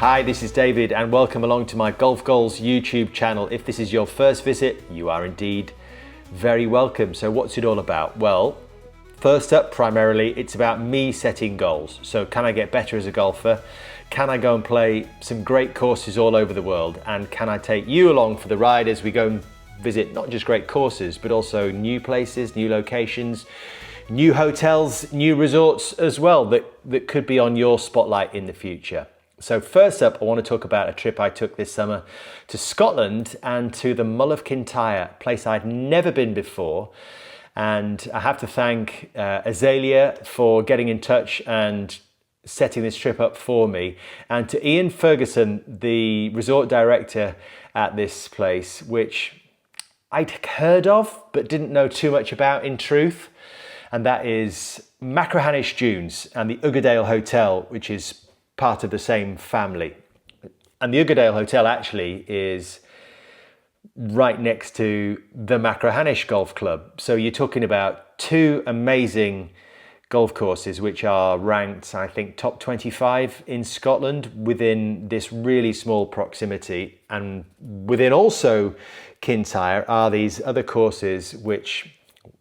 Hi, this is David and welcome along to my Golf Goals YouTube channel. If this is your first visit, you are indeed very welcome. So what's it all about? Well, first up, primarily, it's about me setting goals. So can I get better as a golfer? Can I go and play some great courses all over the world? And can I take you along for the ride as we go and visit not just great courses, but also new places, new locations, new hotels, new resorts as well that could be on your spotlight in the future. So first up, I want to talk about a trip I took this summer to Scotland and to the Mull of Kintyre, a place I'd never been before. And I have to thank Azalea for getting in touch and setting this trip up for me. And to Ian Ferguson, the resort director at this place, which I'd heard of but didn't know too much about in truth. And that is Machrihanish Dunes and the Ugadale Hotel, which is part of the same family. And the Ugadale Hotel actually is right next to the Machrihanish Golf Club. So you're talking about two amazing golf courses which are ranked, I think, top 25 in Scotland within this really small proximity. And within also Kintyre are these other courses which,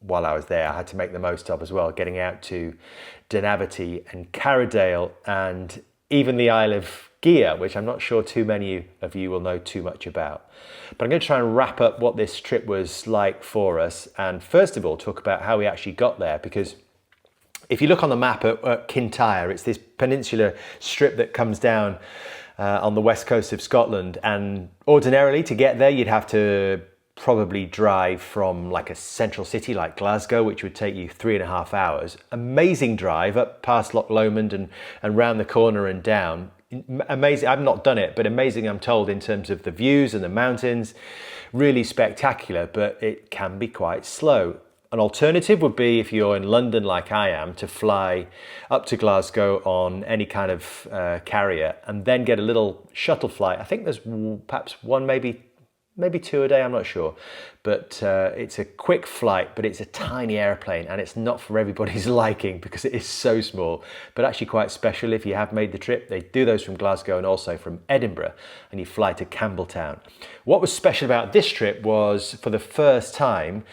while I was there, I had to make the most of as well, getting out to Dunaverty and Carradale and even the Isle of Gigha, which I'm not sure too many of you will know too much about. But I'm going to try and wrap up what this trip was like for us. And first of all, talk about how we actually got there, because if you look on the map at Kintyre, it's this peninsular strip that comes down on the west coast of Scotland. And ordinarily to get there, you'd have to probably drive from like a central city like Glasgow, which would take you 3.5 hours. Amazing drive up past Loch Lomond and round the corner and down. Amazing. I've not done it, but amazing, I'm told, in terms of the views and the mountains. Really spectacular, but it can be quite slow. An alternative would be, if you're in London like I am, to fly up to Glasgow on any kind of carrier and then get a little shuttle flight. I think there's perhaps one, maybe two a day, I'm not sure. But it's a quick flight, but it's a tiny airplane and it's not for everybody's liking because it is so small, but actually quite special if you have made the trip. They do those from Glasgow and also from Edinburgh, and you fly to Campbelltown. What was special about this trip was, for the first time,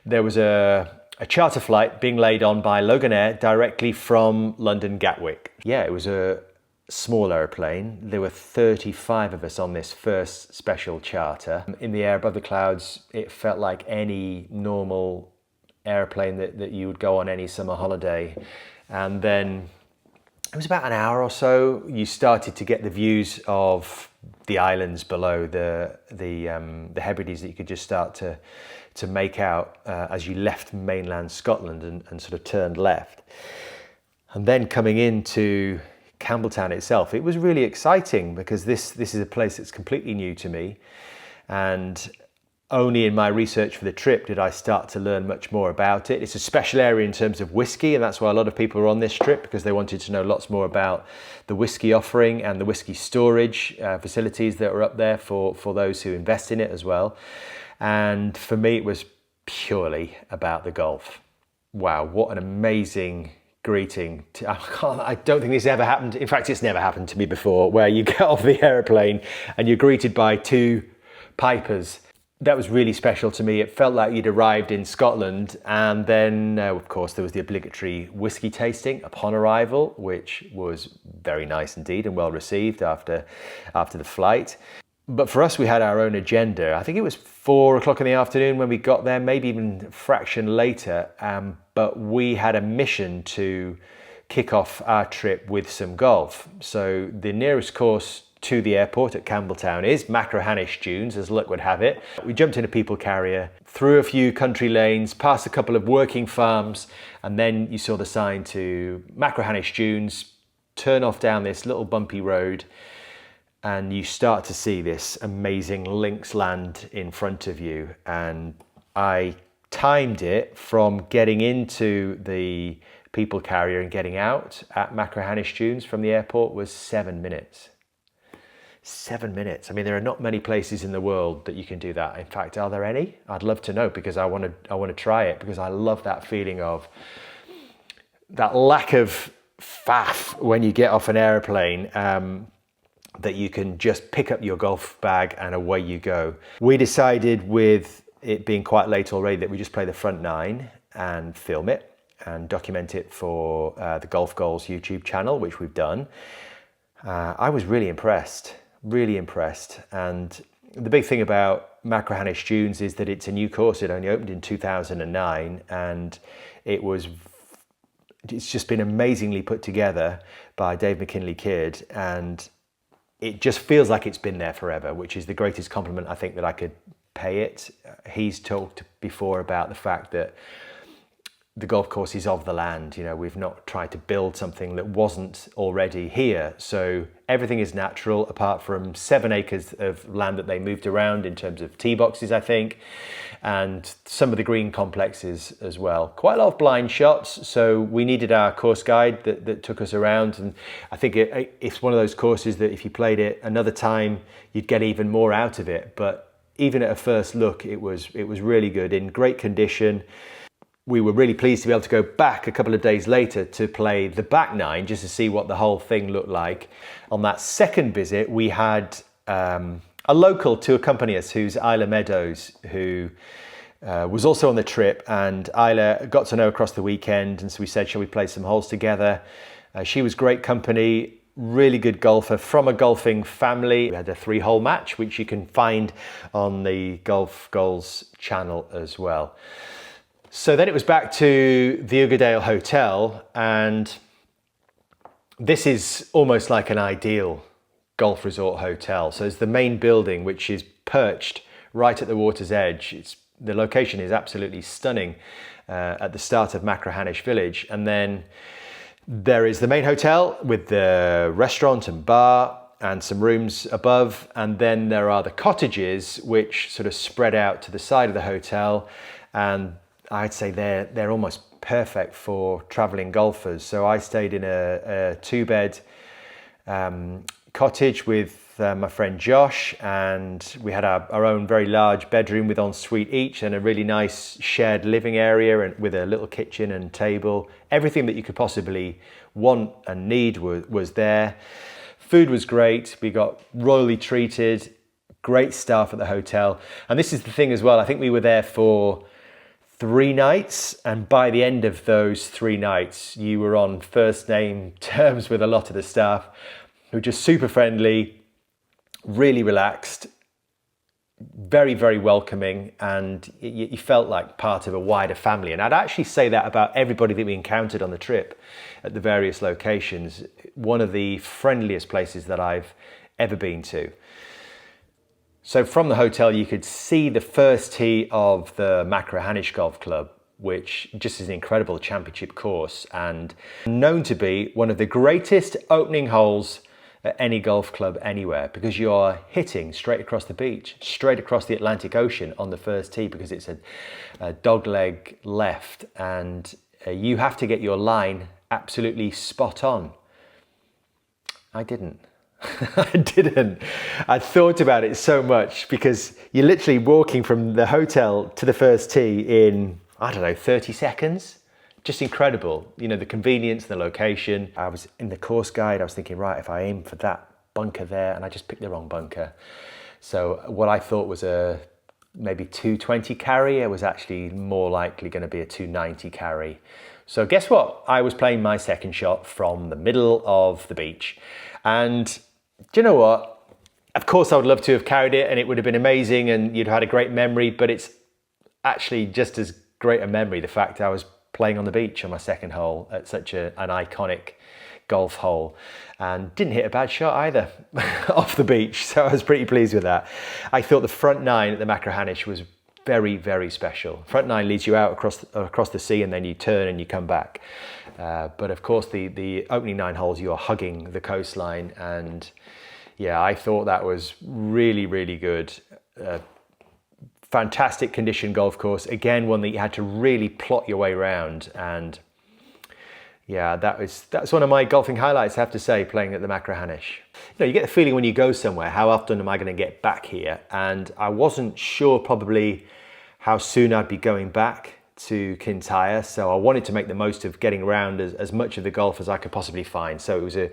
there was a charter flight being laid on by Loganair directly from London Gatwick. Yeah, it was a small airplane. There were 35 of us on this first special charter. In the air above the clouds, it felt like any normal airplane that you would go on any summer holiday. And then it was about an hour or so, you started to get the views of the islands below, the Hebrides that you could just start to make out as you left mainland Scotland and sort of turned left. And then coming into Campbelltown itself, it was really exciting because this is a place that's completely new to me, and only in my research for the trip did I start to learn much more about it. It's a special area in terms of whiskey, and that's why a lot of people are on this trip, because they wanted to know lots more about the whiskey offering and the whiskey storage facilities that are up there for those who invest in it as well. And for me, it was purely about the golf. Wow, what an amazing greeting. I don't think this ever happened. In fact, it's never happened to me before, where you get off the airplane and you're greeted by two pipers. That was really special to me. It felt like you'd arrived in Scotland. And then, of course, there was the obligatory whiskey tasting upon arrival, which was very nice indeed and well received after the flight. But for us, we had our own agenda. I think it was 4 o'clock in the afternoon when we got there, maybe even a fraction later. But we had a mission to kick off our trip with some golf. So the nearest course to the airport at Campbelltown is Machrihanish Dunes, as luck would have it. We jumped in a people carrier, through a few country lanes, past a couple of working farms, and then you saw the sign to Machrihanish Dunes, turn off down this little bumpy road, and you start to see this amazing links land in front of you. And I timed it from getting into the people carrier and getting out at Machrihanish Dunes from the airport was 7 minutes. 7 minutes. I mean, there are not many places in the world that you can do that. In fact, are there any? I'd love to know, because I want to try it, because I love that feeling of that lack of faff when you get off an airplane. that you can just pick up your golf bag and away you go. We decided, with it being quite late already, that we just play the front nine and film it and document it for the Golf Goals YouTube channel, which we've done. I was really impressed. And the big thing about Machrihanish Dunes is that it's a new course. It only opened in 2009, and it's just been amazingly put together by Dave McKinley-Kidd, and it just feels like it's been there forever, which is the greatest compliment I think that I could pay it. He's talked before about the fact that the golf course is of the land. You know, we've not tried to build something that wasn't already here. So everything is natural, apart from 7 acres of land that they moved around in terms of tee boxes, I think, and some of the green complexes as well. Quite a lot of blind shots. So we needed our course guide that took us around. And I think it's one of those courses that if you played it another time, you'd get even more out of it. But even at a first look, it was really good, in great condition. We were really pleased to be able to go back a couple of days later to play the back nine, just to see what the whole thing looked like. On that second visit, we had a local to accompany us, who's Isla Meadows, who was also on the trip, and Isla got to know across the weekend, and so we said, shall we play some holes together? She was great company, really good golfer from a golfing family. We had a 3-hole match, which you can find on the Golf Goals channel as well. So then it was back to the Ugadale Hotel, and this is almost like an ideal golf resort hotel. So it's the main building, which is perched right at the water's edge. The location is absolutely stunning at the start of Machrihanish village. And then there is the main hotel with the restaurant and bar and some rooms above. And then there are the cottages, which sort of spread out to the side of the hotel. And I'd say they're almost perfect for traveling golfers. So I stayed in a 2-bed cottage with my friend Josh, and we had our own very large bedroom with ensuite each, and a really nice shared living area, and with a little kitchen and table. Everything that you could possibly want and need was there. Food was great. We got royally treated, great staff at the hotel. And this is the thing as well, I think we were there for 3 nights, and by the end of those 3 nights, you were on first name terms with a lot of the staff, who were just super friendly, really relaxed, very, very welcoming, and you felt like part of a wider family. And I'd actually say that about everybody that we encountered on the trip at the various locations. One of the friendliest places that I've ever been to. So from the hotel, you could see the first tee of the Machrihanish Golf Club, which just is an incredible championship course and known to be one of the greatest opening holes at any golf club anywhere, because you are hitting straight across the beach, straight across the Atlantic Ocean on the first tee, because it's a dogleg left, and you have to get your line absolutely spot on. I didn't. I thought about it so much, because you're literally walking from the hotel to the first tee in, 30 seconds. Just incredible. You know, the convenience, the location. I was in the course guide, I was thinking, right, if I aim for that bunker there, and I just picked the wrong bunker. So what I thought was a maybe 220 carry, it was actually more likely going to be a 290 carry. So guess what? I was playing my second shot from the middle of the beach. And do you know what? Of course, I would love to have carried it, and it would have been amazing, and you'd have had a great memory, but it's actually just as great a memory, the fact I was playing on the beach on my second hole at such an iconic golf hole, and didn't hit a bad shot either off the beach. So I was pretty pleased with that. I thought the front nine at the Machrihanish was very, very special. Front nine leads you out across the sea, and then you turn and you come back. But of course, the opening 9 holes, you are hugging the coastline, and yeah, I thought that was really, really good. Fantastic condition golf course. Again, one that you had to really plot your way around, and yeah, that's one of my golfing highlights, I have to say, playing at the Machrihanish. You know, you get the feeling when you go somewhere, how often am I going to get back here? And I wasn't sure probably how soon I'd be going back to Kintyre, so I wanted to make the most of getting around as much of the Gulf as I could possibly find. So it was a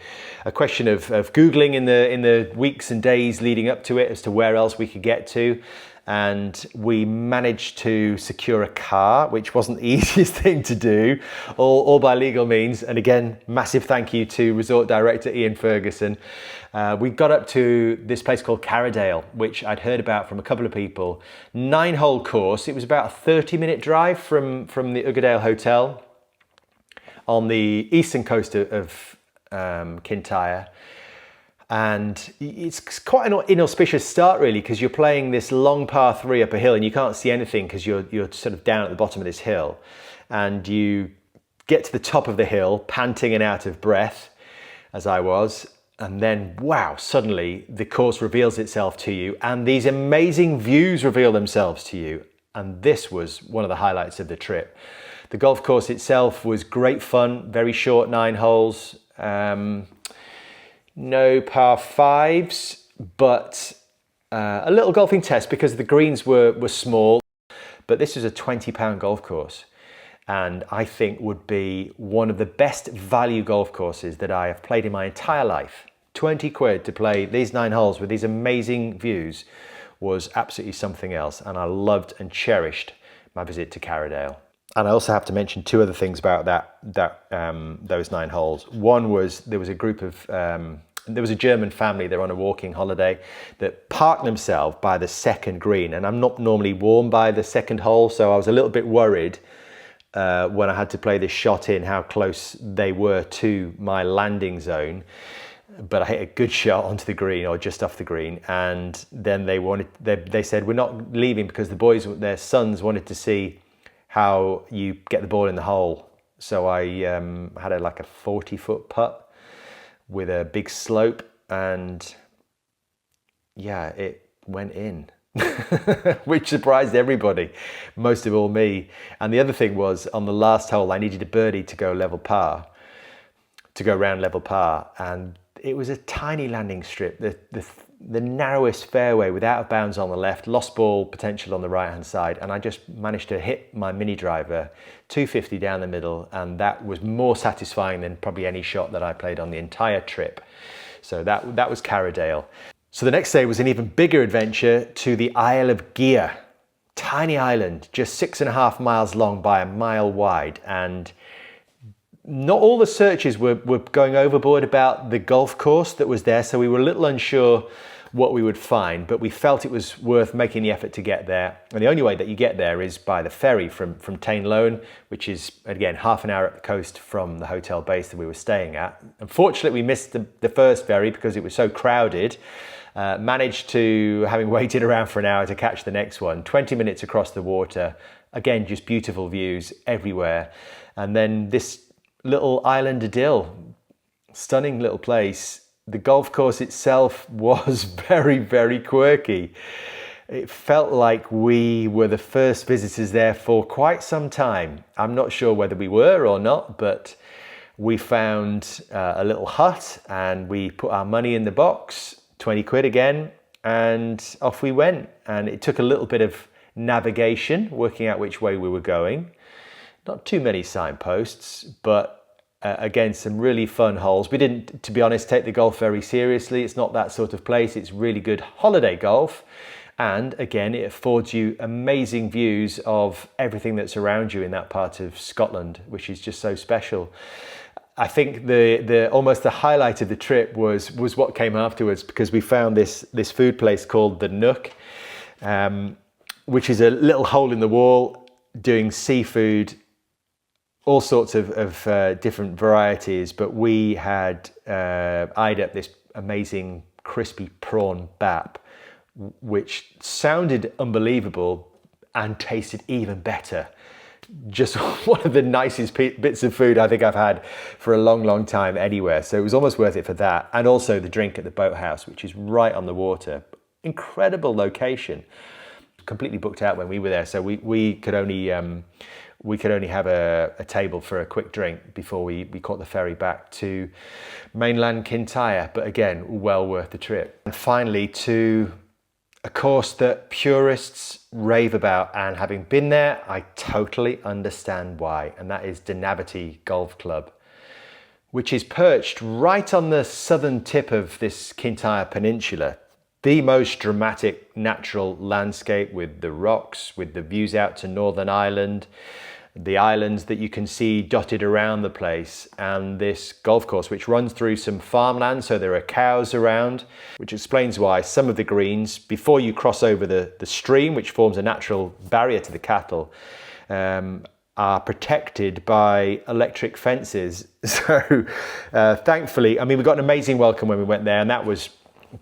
question of Googling in the weeks and days leading up to it as to where else we could get to. And we managed to secure a car, which wasn't the easiest thing to do, all by legal means. And again, massive thank you to resort director Ian Ferguson. We got up to this place called Carradale, which I'd heard about from a couple of people. 9-hole course. It was about a 30-minute drive from the Ugadale Hotel on the eastern coast of Kintyre. And it's quite an inauspicious start, really, because you're playing this long par 3 up a hill and you can't see anything because you're sort of down at the bottom of this hill. And you get to the top of the hill, panting and out of breath, as I was. And then, wow, suddenly the course reveals itself to you and these amazing views reveal themselves to you. And this was one of the highlights of the trip. The golf course itself was great fun, very short 9 holes. No par 5s, but a little golfing test because the greens were small. But this was a £20 golf course, and I think would be one of the best value golf courses that I have played in my entire life. 20 quid to play these 9 holes with these amazing views was absolutely something else, and I loved and cherished my visit to Carradale. And I also have to mention 2 other things about those 9 holes. One was there was a group of there was a German family. They're on a walking holiday that parked themselves by the second green, and I'm not normally warm by the second hole, so I was a little bit worried when I had to play this shot in how close they were to my landing zone. But I hit a good shot onto the green, or just off the green, and then they said we're not leaving because their sons wanted to see how you get the ball in the hole. So I had a 40-foot putt with a big slope, and yeah, it went in, which surprised everybody, most of all me. And the other thing was, on the last hole, I needed a birdie to go round level par, and it was a tiny landing strip, the narrowest fairway with out of bounds on the left, lost ball potential on the right hand side, and I just managed to hit my mini driver 250 down the middle, and that was more satisfying than probably any shot that I played on the entire trip. So that was Carradale. So the next day was an even bigger adventure to the Isle of Gigha, tiny island, just 6.5 miles long by a mile wide, and not all the searches were going overboard about the golf course that was there, so we were a little unsure what we would find, but we felt it was worth making the effort to get there. And the only way that you get there is by the ferry from Tainlone, which is, again, half an hour up the coast from the hotel base that we were staying at. Unfortunately, we missed the first ferry because it was so crowded. Managed to, having waited around for an hour, to catch the next one. 20 minutes across the water. Again, just beautiful views everywhere. And then this little island idyll, stunning little place. The golf course itself was very, very quirky. It felt like we were the first visitors there for quite some time. I'm not sure whether we were or not, but we found a little hut and we put our money in the box, 20 quid again, and off we went. And it took a little bit of navigation, working out which way we were going. Not too many signposts, but again, some really fun holes. We didn't, to be honest, take the golf very seriously. It's not that sort of place. It's really good holiday golf. And again, it affords you amazing views of everything that's around you in that part of Scotland, which is just so special. I think the almost the highlight of the trip was what came afterwards, because we found this food place called the Nook, which is a little hole in the wall doing seafood, all sorts of different varieties, but we had eyed up this amazing crispy prawn bap, which sounded unbelievable and tasted even better. Just one of the nicest bits of food I think I've had for a long, long time anywhere. So it was almost worth it for that. And also the drink at the boathouse, which is right on the water. Incredible location. Completely booked out when we were there. So we could only have a table for a quick drink before we caught the ferry back to mainland Kintyre. But again, well worth the trip. And finally, to a a course that purists rave about, and having been there, I totally understand why, and that is Dunaverty Golf Club, which is perched right on the southern tip of this Kintyre peninsula. The most dramatic natural landscape with the rocks, with the views out to Northern Ireland, the islands that you can see dotted around the place, and this golf course which runs through some farmland, so there are cows around, which explains why some of the greens, before you cross over the stream, which forms a natural barrier to the cattle, are protected by electric fences. So thankfully, I mean, we got an amazing welcome when we went there, and that was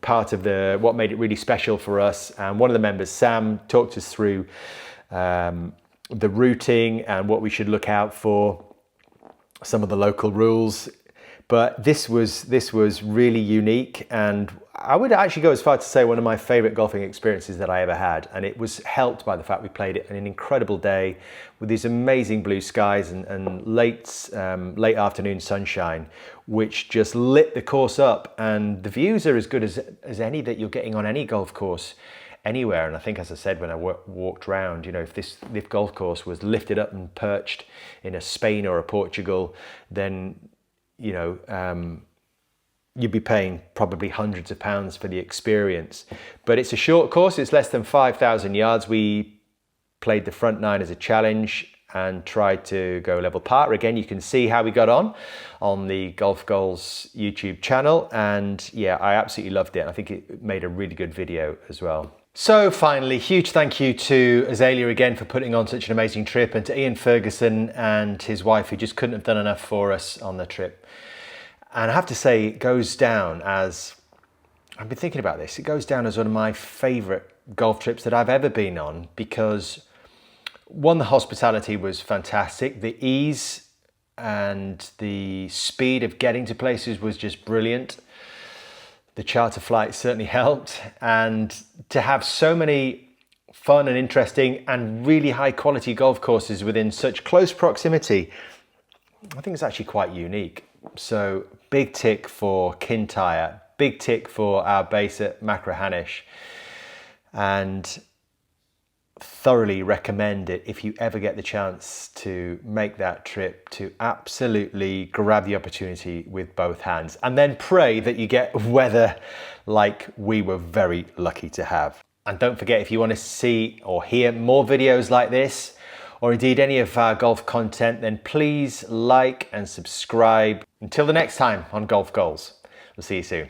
part of what made it really special for us. And one of the members, Sam, talked us through the routing and what we should look out for, some of the local rules. But this was really unique, and I would actually go as far to say one of my favorite golfing experiences that I ever had. And it was helped by the fact we played it on an incredible day with these amazing blue skies and late afternoon sunshine, which just lit the course up. And the views are as good as any that you're getting on any golf course anywhere. And I think, as I said when I walked around, you know, if this golf course was lifted up and perched in a Spain or a Portugal, then, you know, you'd be paying probably hundreds of pounds for the experience. But it's a short course, it's less than 5,000 yards. We played the front nine as a challenge and tried to go level par. Again, you can see how we got on the Golf Goals YouTube channel. And yeah, I absolutely loved it. I think it made a really good video as well. So finally, huge thank you to Azalea again for putting on such an amazing trip, and to Ian Ferguson and his wife, who just couldn't have done enough for us on the trip. And I have to say, it goes down as, I've been thinking about this, it goes down as one of my favourite golf trips that I've ever been on, because one, the hospitality was fantastic, the ease and the speed of getting to places was just brilliant. The charter flight certainly helped, and to have so many fun and interesting and really high quality golf courses within such close proximity, I think it's actually quite unique. So big tick for Kintyre, big tick for our base at Machrihanish, and thoroughly recommend it if you ever get the chance to make that trip, to absolutely grab the opportunity with both hands, and then pray that you get weather like we were very lucky to have. And don't forget, if you want to see or hear more videos like this, or indeed any of our golf content, then please like and subscribe. Until the next time on Golf Goals, we'll see you soon.